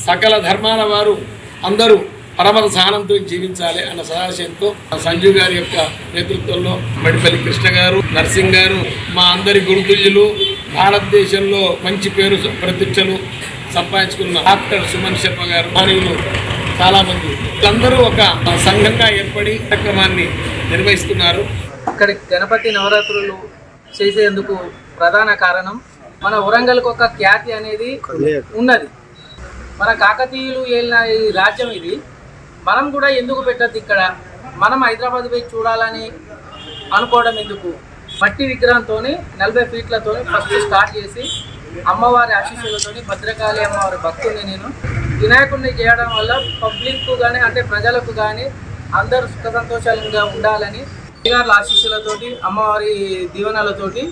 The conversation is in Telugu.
సకల ధర్మాల వారు అందరూ పరమత సహనంతో జీవించాలి అన్న సదాశయంతో సంజీవ్ గారి యొక్క నేతృత్వంలో మడిపల్లి కృష్ణ గారు, నర్సింగ్ గారు, మా అందరి గురుతుల్యులు, భారతదేశంలో మంచి పేరు ప్రతిష్టలు సంపాదించుకున్న డాక్టర్ సుమన్ శర్మ గారు, మానవులు చాలామంది వీళ్ళందరూ ఒక సంఘంగా ఏర్పడి కార్యక్రమాన్ని నిర్వహిస్తున్నారు. ఇక్కడి గణపతి నవరాత్రులు చేసేందుకు ప్రధాన కారణం మన వరంగల్కి ఒక ఖ్యాతి అనేది ఉన్నది. మన కాకతీయులు ఏలిన ఈ రాజ్యం ఇది. మనం కూడా ఎందుకు పెట్టద్దు ఇక్కడ? మనం హైదరాబాద్ పోయి చూడాలని అనుకోవడం ఎందుకు? మట్టి విగ్రహంతో 40 ఫీట్లతో ఫస్ట్ స్టార్ట్ చేసి అమ్మవారి ఆశీస్సులతో భద్రకాళి అమ్మవారి భక్తుని నేను వినాయకుడిని చేయడం వల్ల పబ్లిక్ కానీ అంటే ప్రజలకు కానీ అందరూ సుఖ సంతోషాలుగా ఉండాలని గారి ఆశీస్సులతోటి అమ్మవారి దీవెనలతోటి